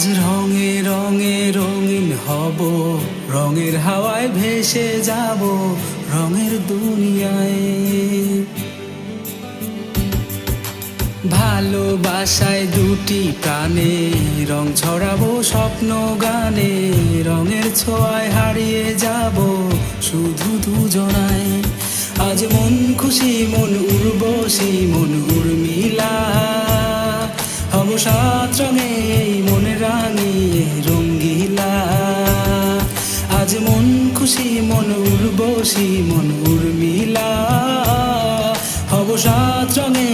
আজ রঙে রঙে রঙিন হব, রঙের হাওয়ায় ভেসে যাব রঙের দুনিয়ায়। ভালোবাসায় দুটি প্রাণে রং ছড়াবো স্বপ্ন গানে, রঙের ছোঁয়ায় হারিয়ে যাব শুধু দুজনায়। আজ মন খুশি মন উর্বশী মন উর্মিলা, হব সাত রঙে এই মন রাঙিয়ে রঙ্গিলা। আজ মন খুশি মন উর্বশী মন উর্মিলা, হব সাত রঙে